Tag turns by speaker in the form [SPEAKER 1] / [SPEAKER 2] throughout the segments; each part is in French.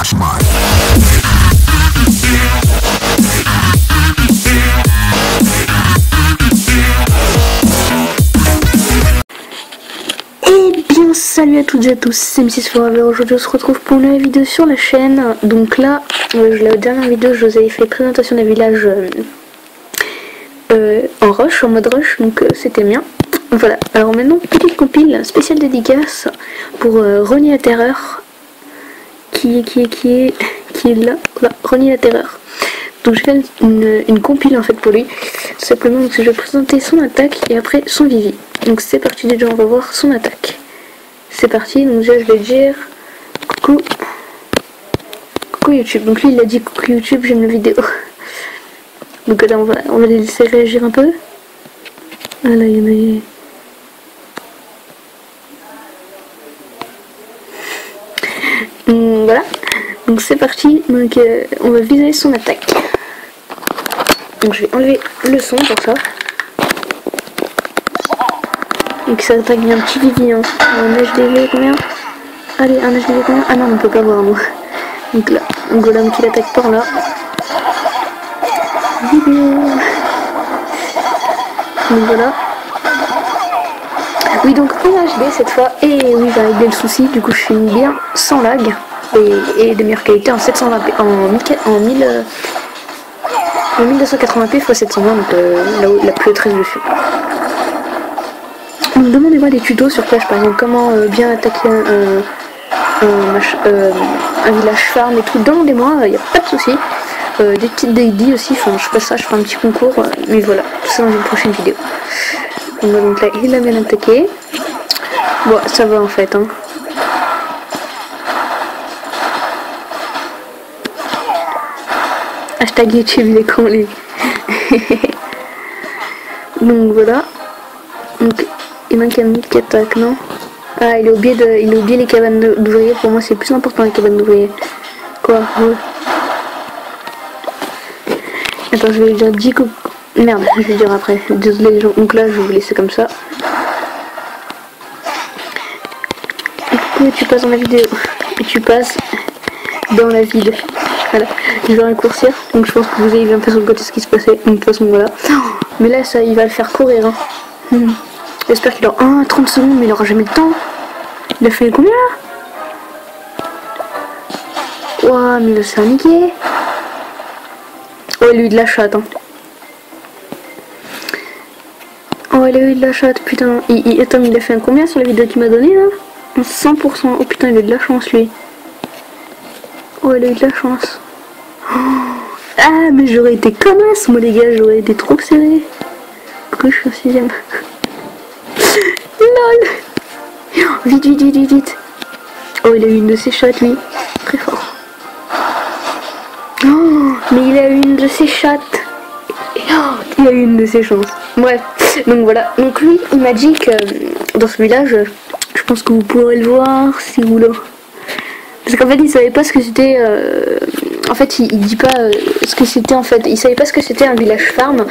[SPEAKER 1] Salut à toutes et à tous, c'est Mrs Forever. Aujourd'hui on se retrouve pour une nouvelle vidéo sur la chaîne. Donc là, la dernière vidéo je vous avais fait présentation des villages en rush, en mode rush, donc c'était bien. Voilà, alors maintenant petite compile spéciale dédicace pour Ronnie la Terreur qui est là, voilà, Ronnie la Terreur. Donc je fais une compile en fait pour lui, simplement donc je vais présenter son attaque et après son Vivi. Donc c'est parti, déjà on va voir son attaque. C'est parti, donc déjà je vais dire coucou YouTube. Donc lui il a dit coucou YouTube, j'aime la vidéo. Donc là on va les laisser réagir un peu. Ah là il y en a. Voilà, donc c'est parti, donc on va viser son attaque. Donc je vais enlever le son pour ça. Donc ça attaque bien un petit Vivi, hein. Un HDV combien? Allez, un HDV combien? Ah non, on peut pas voir moi. Donc là, un golem qui l'attaque par là. Vivi. Donc voilà. Oui, donc en HD cette fois, et oui, j'ai réglé le souci, du coup je suis bien sans lag et de meilleure qualité en 720p, en 1280p x 720, donc la plus très dessus. Donc demandez-moi des tutos sur Clash par exemple, comment bien attaquer un village farm et tout, demandez-moi, il n'y a pas de souci. Des petites daily aussi, enfin je ferai ça, je ferai un petit concours, mais voilà, tout ça dans une prochaine vidéo. Donc là il a bien attaqué. Bon ça va en fait hein. Hashtag YouTube les cons les. Donc voilà. Donc il manque un autre qui attaque, non? Ah il a oublié les cabanes d'ouvriers, pour moi c'est plus important les cabanes d'ouvriers. Quoi? Ouais. Attends je vais lui dire 10 coups. Merde, je vais dire après. Désolé les gens. Donc là je vais vous laisser comme ça. Et tu passes dans la vidéo. Et tu passes dans la vide. Voilà. Je vais raccourcir. Donc je pense que vous avez bien fait sur le côté ce qui se passait. Donc de toute façon voilà. Mais là ça il va le faire courir hein. J'espère qu'il aura 30 secondes mais il aura jamais le temps. Il a fait combien là? Ouah mais il s'est niqué. Oh il a eu de la chatte hein. Oh il a eu de la chatte putain. Attends mais il a fait un combien sur la vidéo qu'il m'a donné là? 100%. Oh putain il a eu de la chance lui. Oh il a eu de la chance. Oh. Ah mais j'aurais été comme as moi les gars, j'aurais été trop serré. Pourquoi je suis en 6ème? LOL. Vite. Oh il a eu une de ses chattes lui. Très fort. Oh mais il a eu une de ses chattes. Oh, il a eu une de ses chances. Bref, donc voilà. Donc lui il m'a dit que dans ce village, je pense que vous pourrez le voir si vous voulez. Parce qu'en fait il savait pas ce que c'était. En fait il dit pas ce que c'était en fait. Il savait pas ce que c'était un village farm,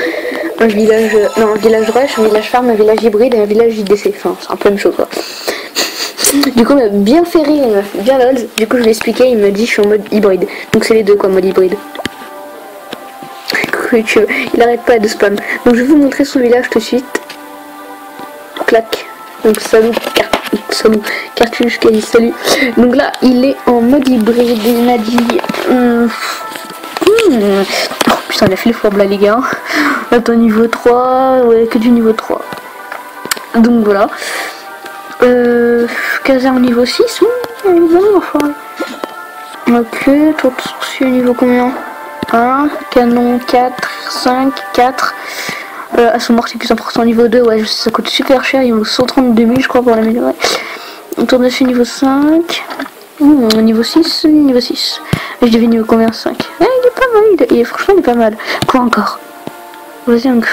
[SPEAKER 1] un village. Non un village rush, un village farm, un village hybride et un village JDC. Enfin c'est un peu la même chose quoi. Du coup il m'a bien fait rire, bien lol. Du coup je lui ai expliqué, il m'a dit je suis en mode hybride. Donc c'est les deux quoi, mode hybride. YouTube, il arrête pas de spam. Donc je vais vous montrer son village tout de suite. Clac. Donc salut Cartouche qui a dit salut. Donc là il est en mode hybride, il m'a dit oh putain il a fait le fourbe là les gars. Attends niveau 3, ouais que du niveau 3. Donc voilà. Caserne niveau 6, enfin. Ok, tour de sourcier niveau combien? 1, canon 4, 5, 4. À son mortier plus important niveau 2, ouais, ça coûte super cher, il vaut 132 000 je crois pour l'améliorer. On tourne dessus niveau 5. Niveau 6, niveau 6. Je devais niveau combien? 5. Il est pas mal, franchement il est pas mal. Quoi encore? Vas-y encore.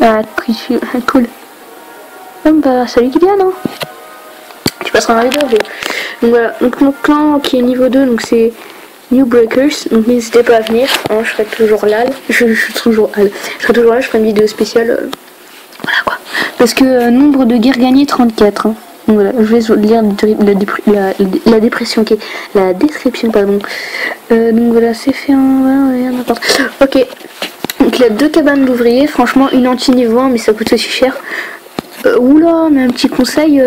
[SPEAKER 1] Ah, cool. Bah salut Kylian hein. Tu passeras dans la vidéo. Donc voilà, donc mon clan qui est niveau 2, donc c'est New Breakers, donc n'hésitez pas à venir, hein, je serai toujours là, je serai toujours là, je ferai une vidéo spéciale, voilà quoi. Parce que nombre de guerres gagnées 34, hein. Donc voilà, je vais vous lire la dépression, ok, la description, pardon. Donc voilà, c'est fait en... Voilà, n'importe. Ok, donc il y a 2 cabanes d'ouvriers, franchement, une anti-niveau 1, mais ça coûte aussi cher. Oula, mais un petit conseil,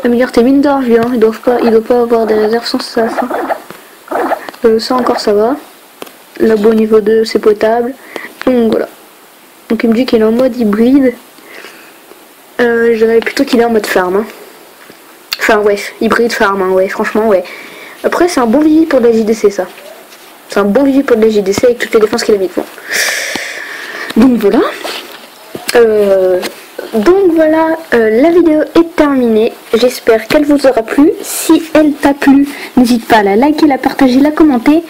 [SPEAKER 1] améliore tes mines d'or, viens, il doit pas avoir des réserves sans ça. Ça encore ça va. Labo niveau 2, c'est potable. Donc voilà. Donc il me dit qu'il est en mode hybride. Je dirais plutôt qu'il est en mode farm. Hein. Enfin ouais, hybride farm, hein, ouais, franchement ouais. Après c'est un bon vivier pour de la JDC ça. C'est un bon vivier pour de la JDC avec toutes les défenses qu'il a mis devant. Donc voilà. La vidéo est terminée. J'espère qu'elle vous aura plu. Si elle t'a plu, n'hésite pas à la liker, la partager, la commenter.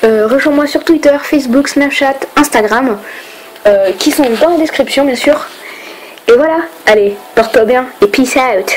[SPEAKER 1] Rejoins-moi sur Twitter, Facebook, Snapchat, Instagram, qui sont dans la description bien sûr. Et voilà, allez, porte-toi bien et peace out.